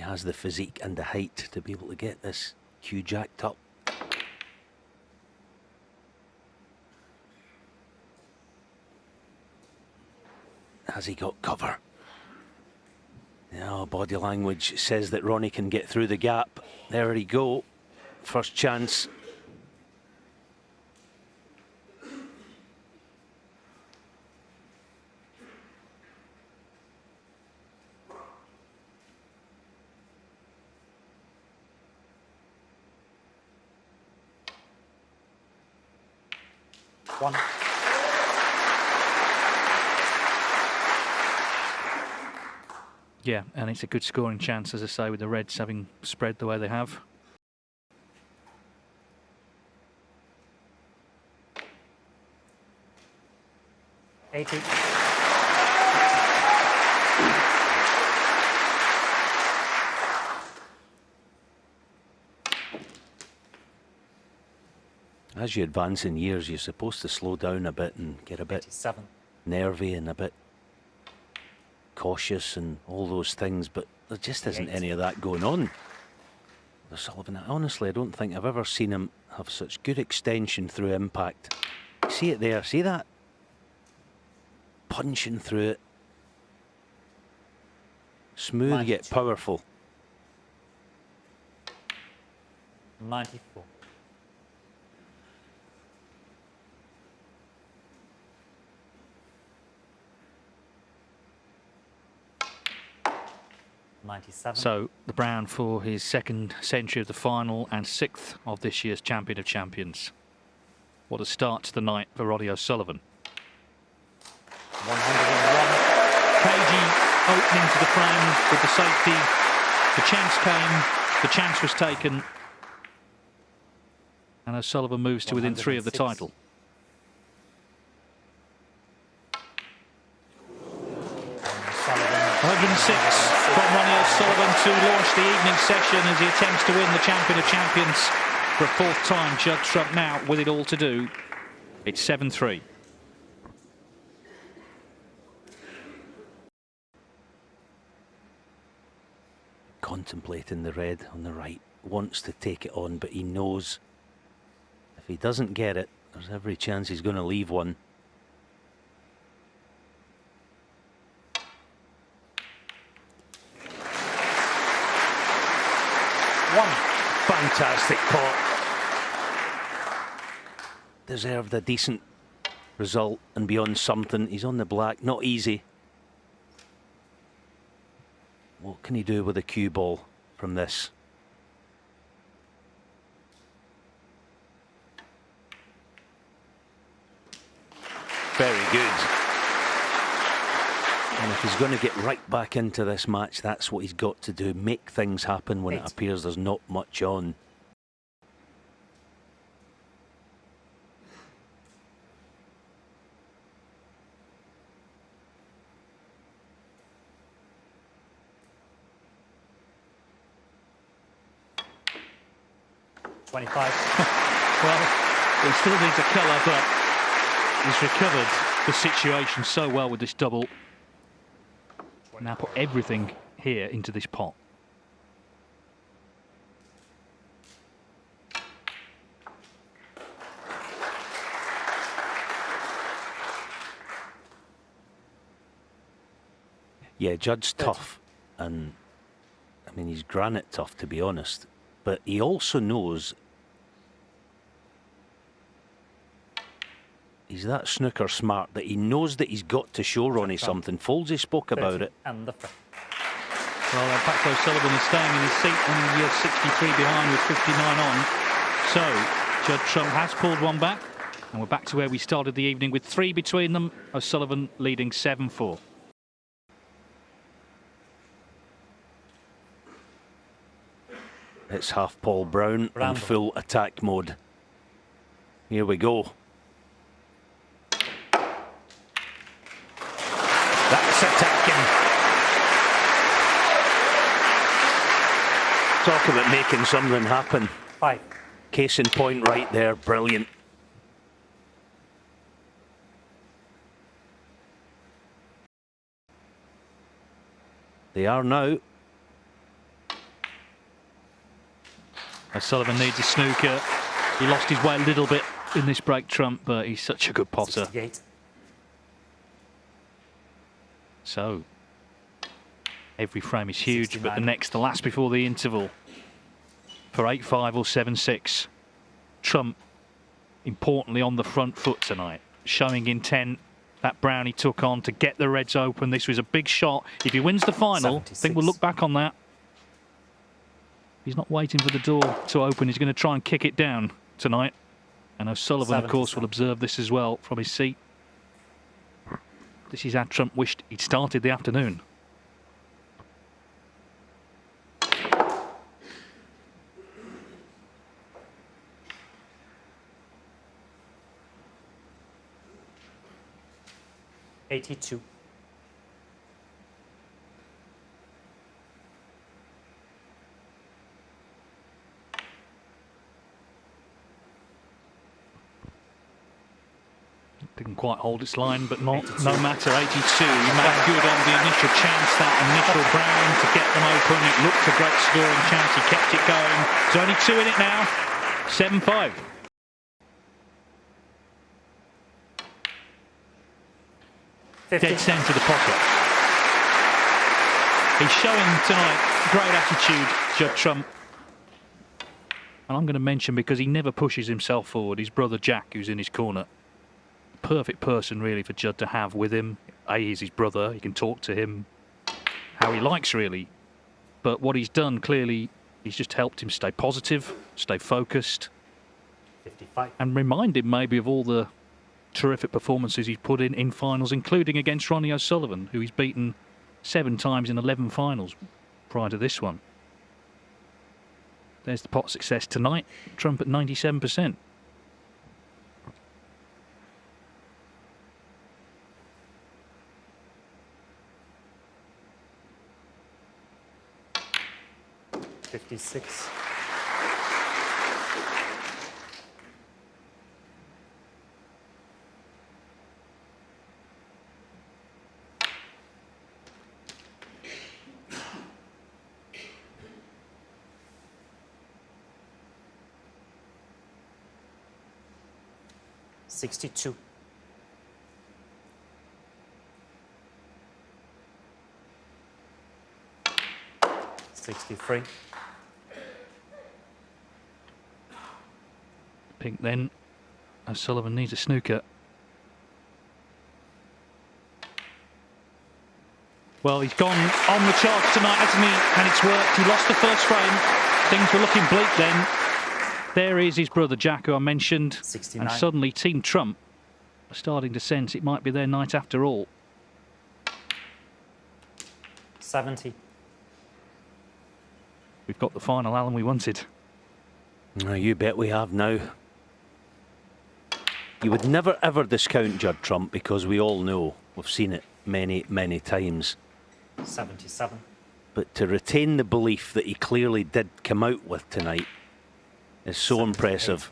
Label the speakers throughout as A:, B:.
A: has the physique and the height to be able to get this cue jacked up. Has he got cover? Now, body language says that Ronnie can get through the gap. There he go. First chance.
B: One.
C: Yeah, and it's a good scoring chance, as I say, with the Reds having spread the way they have.
B: $80.
A: As you advance in years, you're supposed to slow down a bit and get a bit
B: 87.
A: nervy and a bit cautious and all those things, but there just isn't any of that going on. O'Sullivan, honestly, I don't think I've ever seen him have such good extension through impact. See it there, see that? Punching through it. Smooth yet powerful.
B: 94.
C: So the Brown for his second century of the final and sixth of this year's Champion of Champions. What a start to the night for Ronnie O'Sullivan.
B: 101.
C: Cagey opening to the frame with the safety. The chance came, the chance was taken, and O'Sullivan moves to within 3 of the title. 106 from Ronnie O'Sullivan to launch the evening session as he attempts to win the Champion of Champions for a 4th time. Judd Trump now with it all to do. It's 7-3.
A: Contemplating the red on the right, wants to take it on, but he knows if he doesn't get it, there's every chance he's going to leave one. Fantastic pot. Deserved a decent result and beyond something. He's on the black, not easy. What can he do with a cue ball from this? Very good. And if he's going to get right back into this match, that's what he's got to do. Make things happen when it appears there's not much on.
B: $25.
C: Well, he still needs a colour, but he's recovered the situation so well with this double. Now put everything here into this pot.
A: Yeah, Judd's tough, and I mean he's granite tough, to be honest, but he also knows he's that snooker smart that he knows that he's got to show Ronnie something. Folsey spoke about it.
B: And the front.
C: Well, in fact, O'Sullivan is staying in his seat and you're 63 behind with 59 on. So, Judd Trump has pulled one back, and we're back to where we started the evening with 3 between them. O'Sullivan leading 7-4.
A: It's half Paul Brown in full attack mode. Here we go. That's attacking. Talk about making something happen.
B: 5.
A: Case in point right there. Brilliant. They are now
C: O'Sullivan needs a snooker. He lost his way a little bit in this break, Trump, but he's such a good potter.
B: 68.
C: So, every frame is huge,
B: 69.
C: but the next to last before the interval for 8-5 or 7-6. Trump, importantly, on the front foot tonight, showing intent. That brown he took on to get the reds open. This was a big shot. If he wins the final,
B: 76.
C: I think we'll look back on that. He's not waiting for the door to open. He's going to try and kick it down tonight. And O'Sullivan, of course, will observe this as well from his seat. This is how Trump wished he'd started the afternoon.
B: $82.
C: Didn't quite hold its line, but no matter. 82. He made good on the initial chance, that initial brown to get them open. It looked a great scoring chance. He kept it going. There's only 2 in it now. 7-5. Dead centre of the pocket. He's showing tonight great attitude, Judd Trump. And I'm going to mention, because he never pushes himself forward, his brother Jack, who's in his corner. Perfect person really for Judd to have with him. He's his brother, he can talk to him how he likes really. But what he's done, clearly, he's just helped him stay positive, stay focused.
B: 55.
C: And remind him maybe of all the terrific performances he's put in finals, including against Ronnie O'Sullivan, who he's beaten 7 times in 11 finals prior to this one. There's the pot success tonight. Trump at 97%.
B: $56. $62. $63.
C: Pink then. O'Sullivan needs a snooker. Well, he's gone on the charge tonight, hasn't he? And it's worked. He lost the first frame. Things were looking bleak then. There is his brother Jack, who I mentioned.
B: 69.
C: And suddenly Team Trump are starting to sense it might be their night after all.
B: 70.
C: We've got the final, Alan, we wanted.
A: Oh, you bet we have now. You would never ever discount Judd Trump, because we all know, we've seen it many, many times.
B: 77.
A: But to retain the belief that he clearly did come out with tonight is so
B: 78.
A: impressive.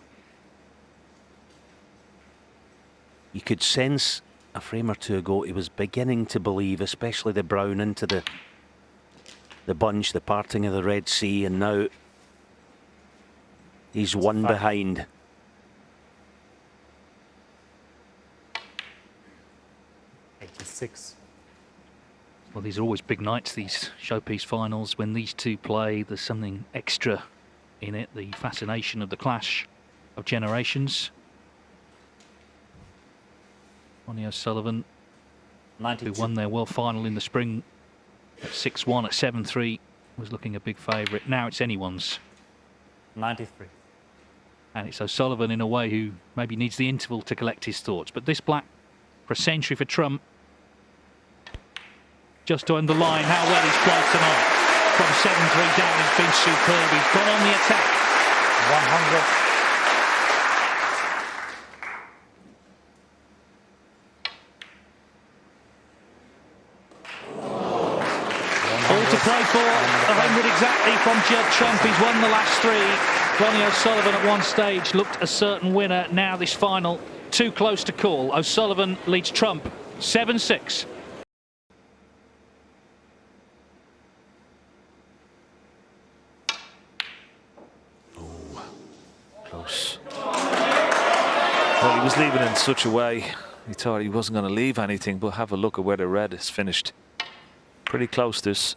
A: You could sense a frame or two ago he was beginning to believe, especially the brown into the bunch, the parting of the Red Sea, and now he's 1 behind.
B: $86.
C: Well, these are always big nights, these showpiece finals. When these two play, there's something extra in it, the fascination of the clash of generations. Ronnie O'Sullivan,
B: 92.
C: who won their world final in the spring at 6-1 at 7-3, was looking a big favourite. Now it's anyone's.
B: 93.
C: And it's O'Sullivan, in a way, who maybe needs the interval to collect his thoughts. But this black for a century for Trump, just to underline how well he's played tonight. From 7-3 down, he's been superb. He's gone on the attack.
B: 100.
C: All to play for. 100 exactly from Judd Trump. He's won the last 3. Ronnie O'Sullivan at one stage looked a certain winner. Now this final, too close to call. O'Sullivan leads Trump 7-6.
D: such a way. He thought he wasn't going to leave anything, but have a look at where the red is finished. Pretty close this.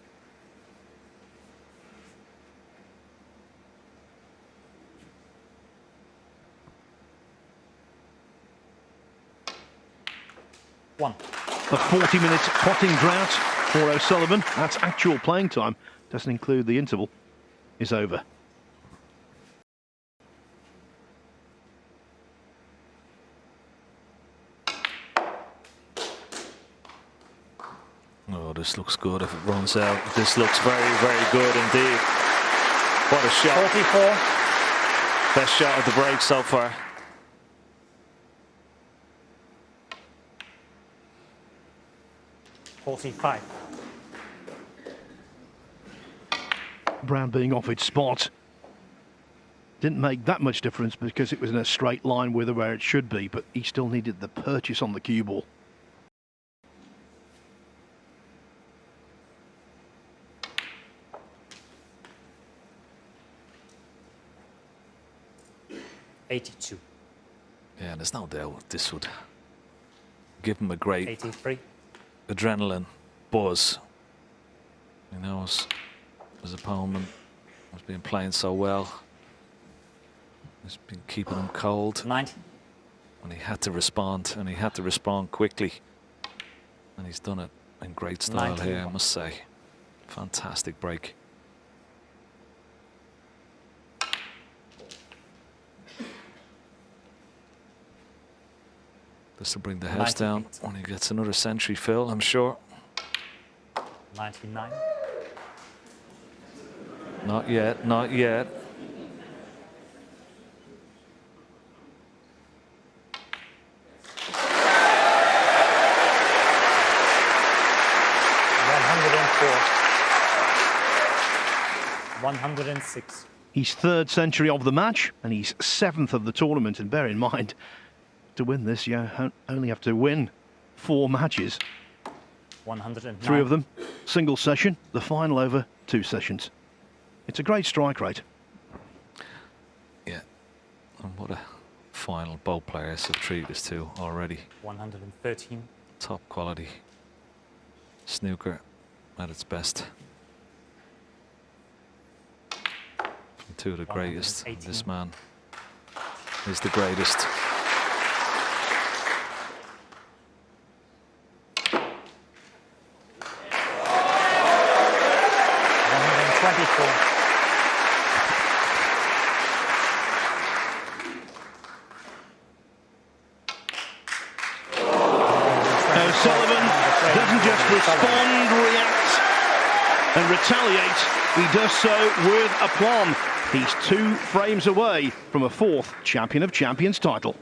B: One.
E: A 40 minutes potting drought for O'Sullivan. That's actual playing time. Doesn't include the interval. Is over.
D: Oh, this looks good if it runs out. This looks very, very good indeed. What a shot.
B: 44.
D: Best shot of the break so far.
B: $45.
E: Brown being off its spot didn't make that much difference because it was in a straight line with where it should be, but he still needed the purchase on the cue ball.
B: $82.
D: Yeah, there's no doubt this would give him a great
B: 83.
D: adrenaline buzz. He knows his opponent has been playing so well. He's been keeping him cold.
B: 90.
D: And he had to respond, and he had to respond quickly. And he's done it in great style
B: 91.
D: here, I must say. Fantastic break. This will bring the house down
B: 98.
D: when he gets another century, Phil, I'm sure.
B: 99.
D: Not yet, not yet.
B: $106.
E: He's third century of the match, and he's seventh of the tournament. And bear in mind, to win this, you only have to win 4 matches.
B: 109.
E: 3 of them single session, the final over 2 sessions. It's a great strike rate.
D: Yeah, and what a final both players have treated us to already.
B: 113.
D: Top quality snooker at its best. From 2 of the greatest.
B: 118.
D: This man is the greatest.
E: O'Sullivan doesn't just respond, react and retaliate. He does so with aplomb. He's 2 frames away from a 4th Champion of Champions title.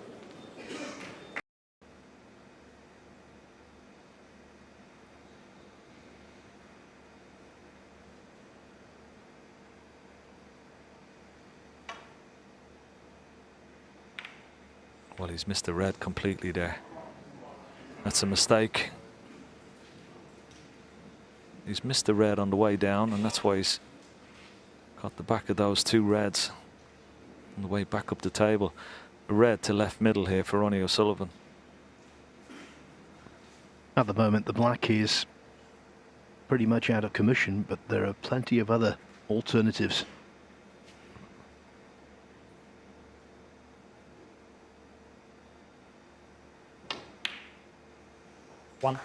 D: Well, he's missed the red completely there. That's a mistake. He's missed the red on the way down, and that's why he's got the back of those 2 reds on the way back up the table. A red to left middle here for Ronnie O'Sullivan.
E: At the moment, the black is pretty much out of commission, but there are plenty of other alternatives.
B: One.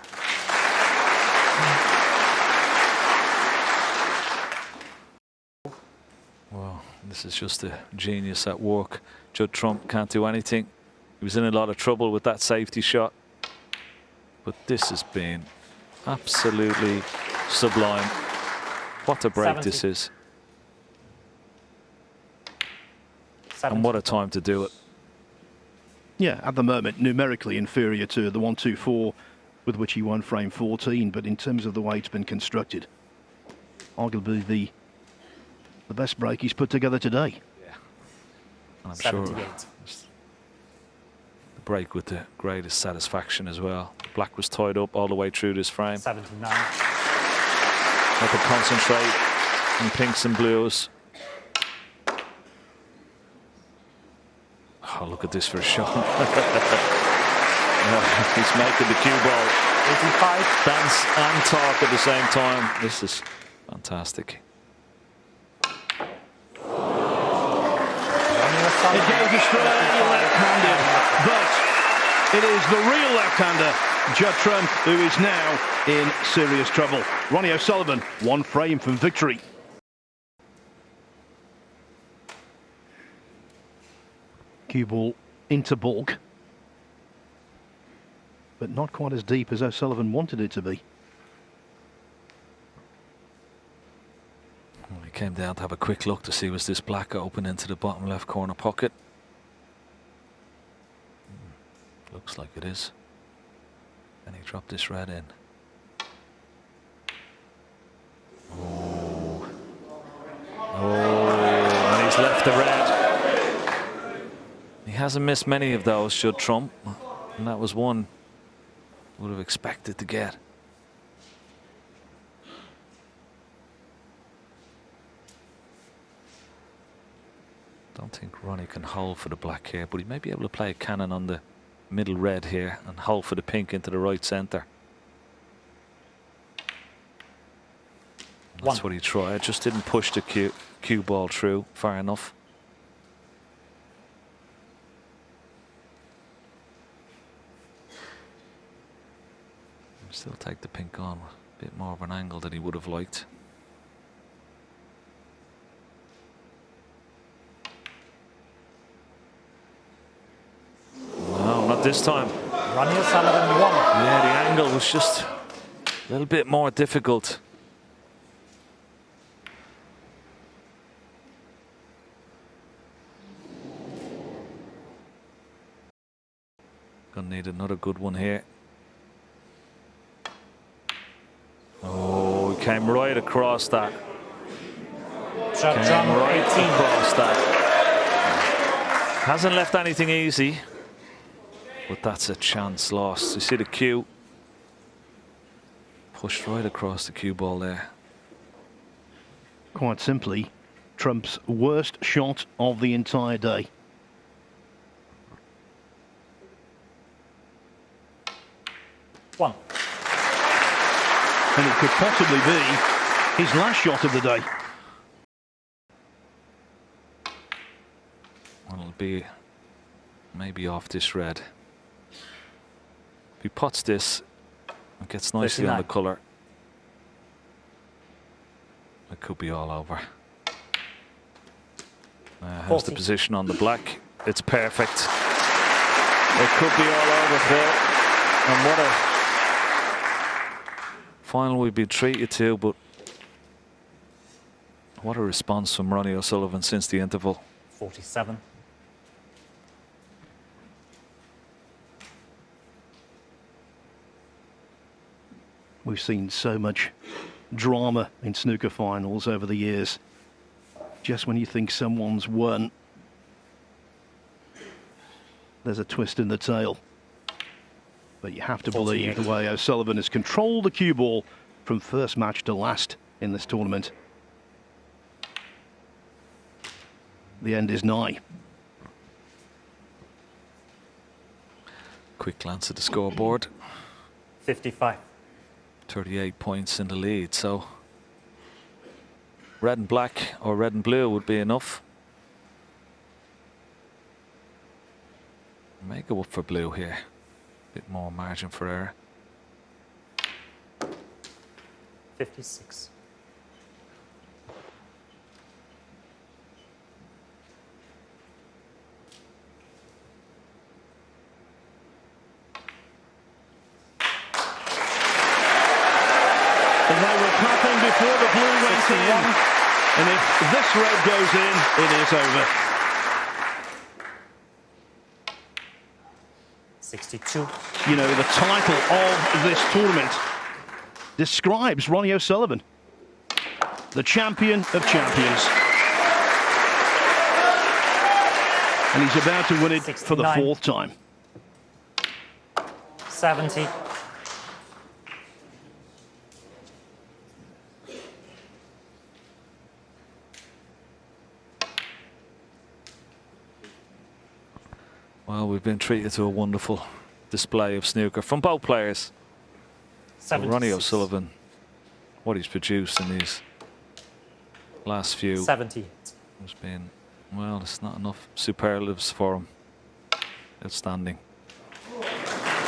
D: Well, this is just a genius at work. Judd Trump can't do anything. He was in a lot of trouble with that safety shot. But this has been absolutely sublime. What a break
B: 70.
D: this is.
B: 70.
D: And what a time to do it.
E: Yeah, at the moment, numerically inferior to the 1-2-4 with which he won frame 14, but in terms of the way it's been constructed, arguably the best break he's put together today.
D: Yeah. And I'm sure
B: 78.
D: the break with the greatest satisfaction as well. Black was tied up all the way through this frame.
B: 79.
D: Have to concentrate on pinks and blues. Oh, look at this for a shot. He's making the cue ball
B: 85.
D: dance and talk at the same time. This is fantastic.
E: It goes astray left-handed, but it is the real left-hander, Judd Trump, who is now in serious trouble. Ronnie O'Sullivan, 1 frame from victory. Cue ball into baulk, but not quite as deep as O'Sullivan wanted it to be.
D: Well, he came down to have a quick look to see was this black open into the bottom left corner pocket. Looks like it is. And he dropped this red in. Oh. Oh, and he's left the red. He hasn't missed many of those, Judd Trump. And that was one would have expected to get. Don't think Ronnie can hold for the black here, but he may be able to play a cannon on the middle red here and hold for the pink into the right centre. That's what he tried. Just didn't push the cue ball through far enough. Still take the pink on a bit more of an angle than he would have liked. No, not this time.
B: Ronnie O'Sullivan 1.
D: Yeah, the angle was just a little bit more difficult. Gonna need another good one here. Oh, he came right across that.
B: Judd Trump
D: Right
B: 18.
D: across that. Hasn't left anything easy, but that's a chance lost. You see the cue pushed right across the cue ball there.
E: Quite simply, Trump's worst shot of the entire day.
B: One.
E: And it could possibly be his last shot of the day.
D: Well, it'll be maybe off this red. If he pots this, it gets nicely on the colour. It could be all over. How's the position on the black? It's perfect. It could be all over, Phil. And what a final we've been treated to, but what a response from Ronnie O'Sullivan since the interval.
B: 47.
E: We've seen so much drama in snooker finals over the years. Just when you think someone's won, there's a twist in the tail. But you have to believe the way O'Sullivan has controlled the cue ball from first match to last in this tournament. The end is nigh.
D: Quick glance at the scoreboard.
B: 55.
D: 38 points in the lead, so red and black or red and blue would be enough. May go up for blue here. Bit more margin for error.
B: 56.
E: They were clapping before the blue went in. And if this red goes in, it is over.
B: 62.
E: You know, the title of this tournament describes Ronnie O'Sullivan, the champion of champions. And he's about to win it
B: 69.
E: for the 4th time.
B: 70.
D: Well, we've been treated to a wonderful display of snooker from both players.
B: 76.
D: Ronnie O'Sullivan, what he's produced in these last few
B: 70.
D: has been, well, there's not enough superlatives for him. Outstanding.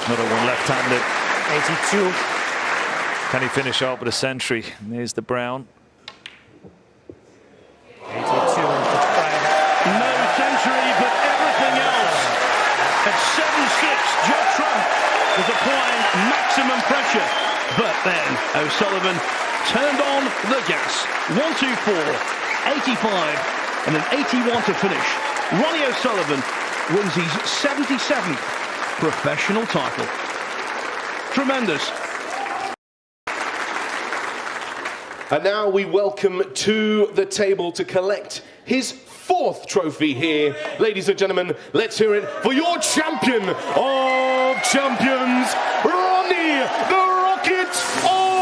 D: Another one left-handed.
B: 82.
D: Can he finish off with a century? And here's the brown.
B: 82.
E: No century, but everything else. At 7-6, Judd Trump was applying maximum pressure. But then O'Sullivan turned on the gas. 1-2-4, 85, and an 81 to finish. Ronnie O'Sullivan wins his 77th professional title. Tremendous.
F: And now we welcome to the table to collect his 4th trophy here. Ladies and gentlemen, let's hear it for your champion of champions, Ronnie the Rocket O'Sullivan.